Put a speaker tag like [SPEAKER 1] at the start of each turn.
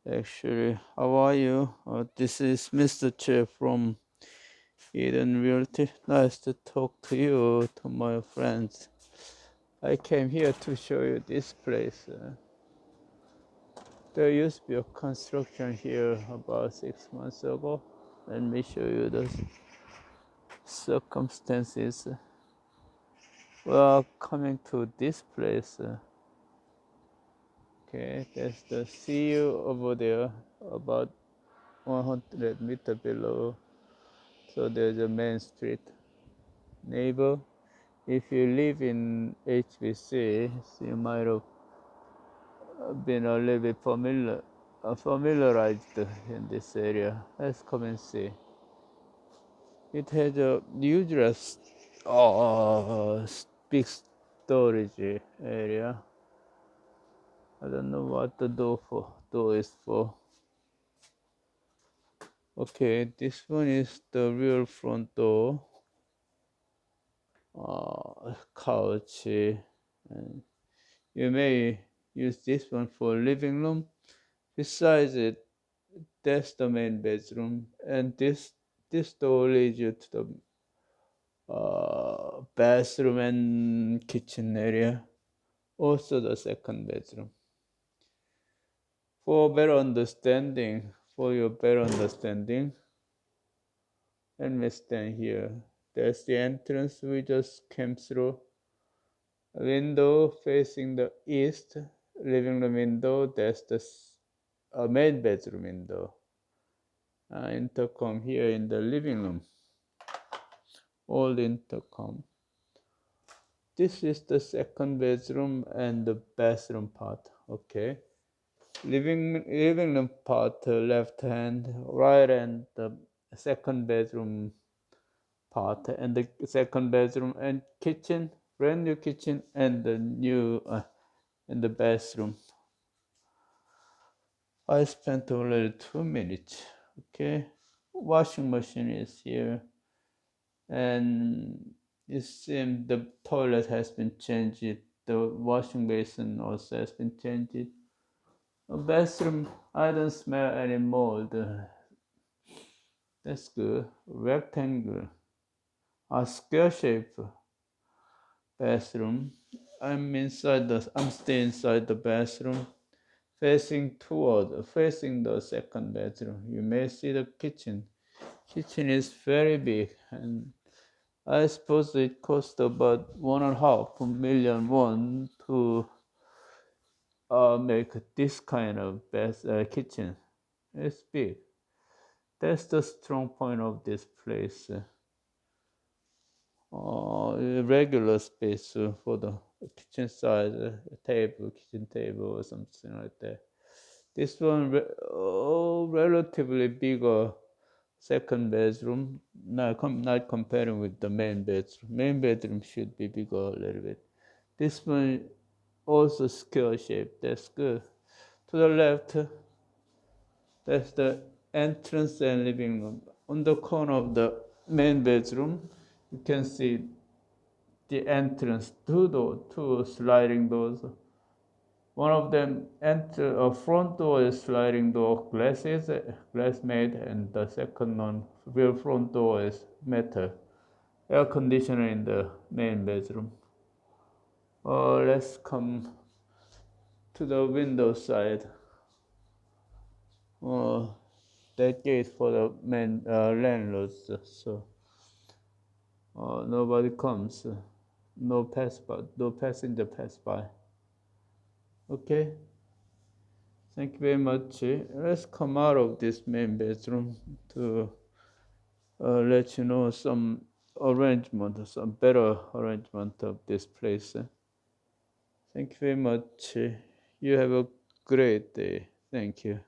[SPEAKER 1] Actually, how are you? This is Mr. Che from Eden Realty. Nice to talk to you, to my friends. I came here to show you this place. There used to be a construction here about 6 months ago. Let me show you the circumstances. We are coming to this place. Okay, that's the CU over there, about 100 meters below. So there's a main street. Neighbor, if you live in HBC, so you might have been a little bit familiarized in this area. Let's come and see. It has a usual big storage area. I don't know what the door is for. Okay, this one is the real front door. Couch. And you may use this one for living room. Besides it, that's the main bedroom, and this door leads you to the bathroom and kitchen area. Also the second bedroom. For your better understanding, let me stand here. That's the entrance we just came through. A window facing the east, living room window. That's the main bedroom window. Intercom here in the living room. Old intercom. This is the second bedroom and the bathroom part. Okay. Living room part, left hand, right hand, the second bedroom part, and the second bedroom and kitchen, brand new kitchen, and the new and the bathroom. I spent already 2 minutes. Okay, washing machine is here, and it seems the toilet has been changed. The washing basin also has been changed. A bathroom, I don't smell any mold. That's good. Rectangle, a square shape bathroom. I'm staying inside the bathroom, facing the second bedroom. You may see the kitchen. Kitchen is very big, and I suppose it cost about 1.5 million won to make this kind of kitchen. It's big. That's the strong point of this place. Regular space for the kitchen side kitchen table or something like that. This one, relatively bigger second bedroom, not comparing with the main bedroom. Main bedroom should be bigger a little bit. This one also square shape. That's good. To the left, that's the entrance and living room. On the corner of the main bedroom, you can see the entrance, two sliding doors. One of them front door is sliding door, glass made, and the second one, real front door is metal. Air conditioner in the main bedroom. Let's come to the window side. That gate for the main landlords, so nobody comes. No passenger pass by. Okay. Thank you very much. Let's come out of this main bedroom to let you know some better arrangement of this place. Thank you very much. You have a great day. Thank you.